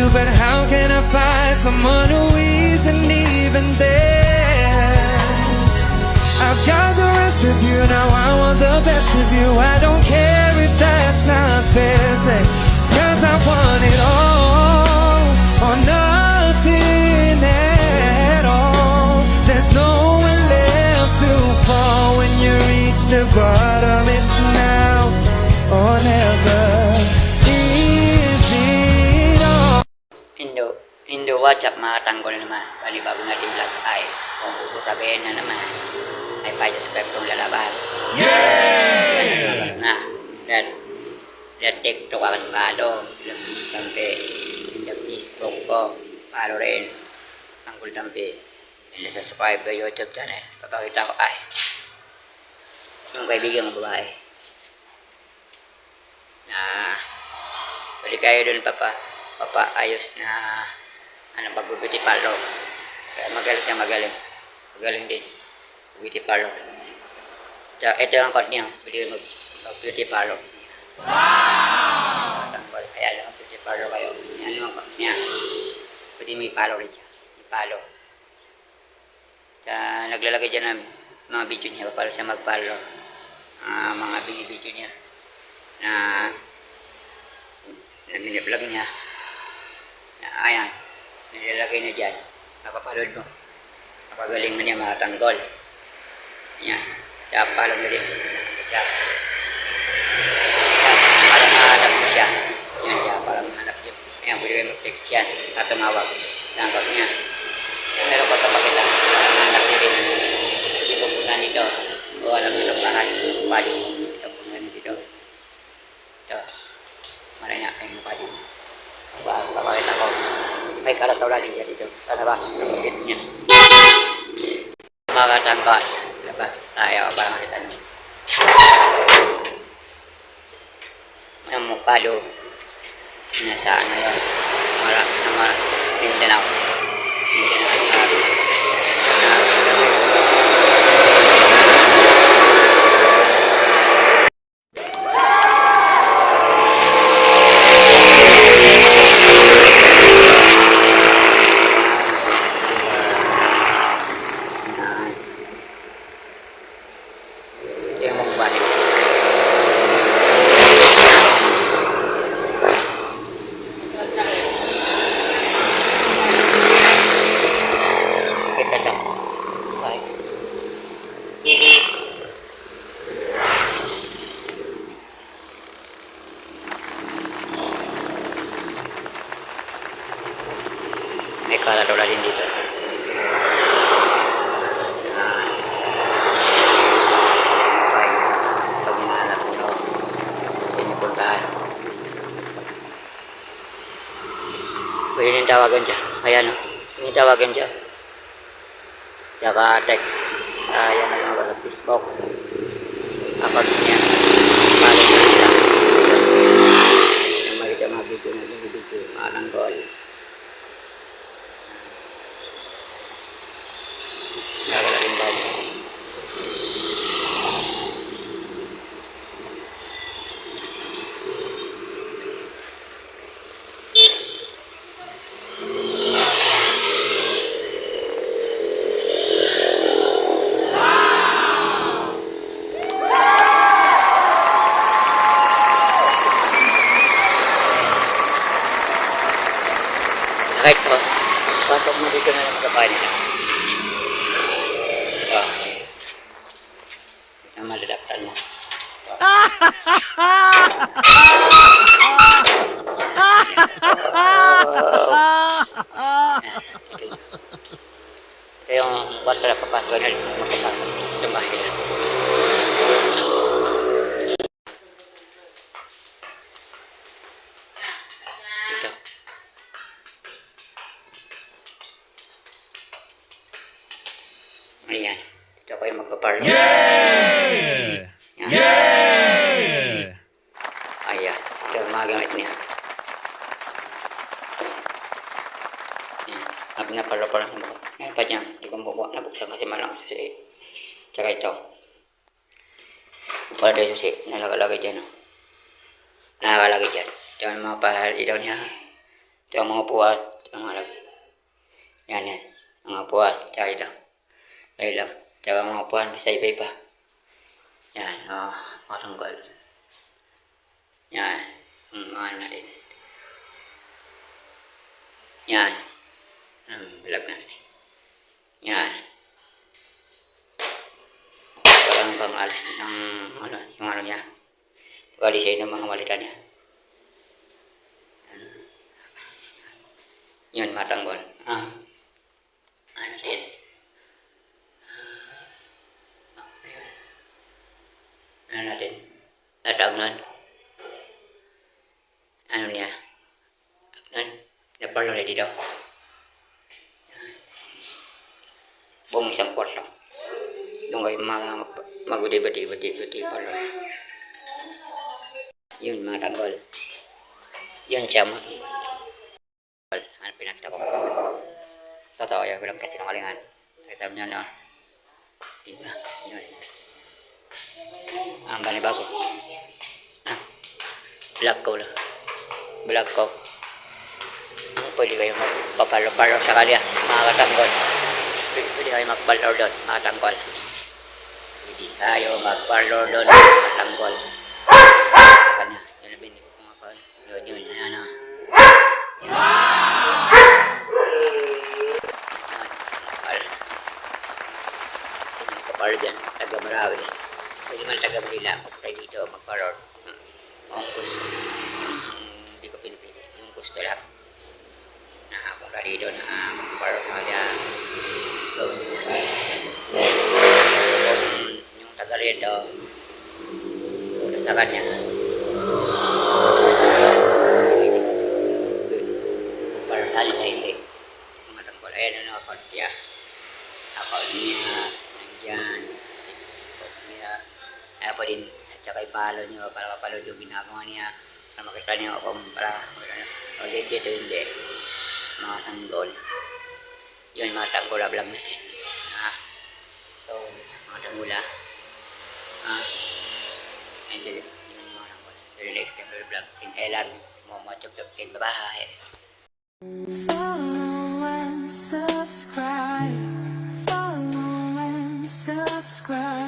you, but how can I find someone who isn't even there? I've got the rest of you, now I want the best of you. I don't care if that's not fair, say, 'cause I want it all or nothing at all. There's nowhere left to fall when you reach the bottom. It's now or never. Is it all? Indo, what's up mga tanggol naman? Panibago natin vlog ay kung sabihin na naman ay pa-subscribe kong lalabas. Yan, lalabas na. That TikTok akan palo. Lapis tampi. In the Facebook ko. Palo rin. Tanggol tampi. And subscribe sa YouTube channel. Papakita ko ay yung kaibigan ng babae na pwede kayo dun papaayos na pag-beauty parlor. Kaya magaling din beauty parlor. Ito ang account niya, pwede mag-beauty parlor. Wow! Kaya lang beauty parlor kayo. Yan yung account niya, pwede may follow rin siya, may follow. Naglalagay dyan ng mga video niya para siya mag-follow. Mga video niya na mini-vlog niya na ayan, nilalagay na dyan, napapalood mo, napagaling na niya mga tanggol. Yan, siya follow na rin siya para mahanap mo siya. Yan siya, para mahanap niya. Ayan, pwede kayo mag-text yan at tumawag na account niya. Meron ko kapakita para mahanap niya rin. Hindi ko punta nito o alam nyo ng bahay pali ito punta nyo dito. Ito maranya ay mukha din. Papakita ko may karataw din dyan dito sa labas ng gate niya. Mga katangkas labas tayo para makita nyo ang mukha do nasa ano yun Mindanao. May karatola din dito. Pag hinahanap nyo, pinupuntahan. Pwede nyung tawagan dyan. Ayan o. Yung tawagan dyan. Tsaka text. Ayan na lang sa Facebook. Account niya. Follow nyo sila. Makita mga video na yung video. Anang goal. Nakalaking bago. Sakit po. Pasok mo dito na lang sa bahay nila. Ang maladaptan mo. Ito yung kwarto na papasok na makasama sa bahay nila. Ito. Ayan. Ito ko yung magpaparlo. Yeah! Yan. Yeah! Ayan. Ito yung mga gamit niya. Yan. Napalo-palo sa mga. Ngayon pa dyan. Hindi ko mabubuha. Nabuksan kasi malang susi. Tsaka ito. Wala daw susi. Nalagalagay dyan. Nalagalagay dyan. Ito yung mga pahali daw niya. Ito ang mga upuan. Ito ang mga yan. Mga upuan. Tsaka ito. Kaya lang. Tsaka mga upuan. Bisa iba-iba. Yan. Mga tungkol. Yan. Mga natin. Yan. Vlog natin. Yan. Parang pang-alis ng yung ano niya. Pag-alisay ng mga malita niya. Yun, matanggol. Ano din? Ano natin? Natag nun. Ano niya? Nun. Napalo na dito. Buong isang kwarto. Doon kayo mag-bati palo. Yun, mga tanggol. Yun siya mo. Ano pinakita ko? Totoo yan, walang kasi nakalingan. Kita mo niya, no? Diba? Yun. Ang banibago. Vlog ko lang. Vlog ko. Pwede kayo magpapalo-palo sa kanya, mga katanggol. Pwede kayo magpalo doon, mga tanggol. Pwede kayo magpalo doon, mga tanggol. Kanya, yun ang binig ko mga kol. Yun, ayan o. Sino kapalo dyan, taga Marawi. Pwede man taga Manila, kung tayo dito magpalo. Ongkus. Hindi ko pinipili. Yung gusto lang. Nakapunta dito na magpaparo kaya. So, yung taga rito, punta sa kanya. Para sa akin sa hindi. Matangkol. Ayan ang account niya. Account niya. Nandyan. Account niya. Kaya pa din. At saka ipalo niyo para mapalo yung ginagawa niya. Para makita niyo kung para o dito hindi. Mga tanggol. Yun, mga tanggol vlog natin. So, mga tanggula. And then, yun mga tanggol. Till next time vlog. Tinailan. Mga chok-chok. Bye-bye. Follow and subscribe. Follow and subscribe.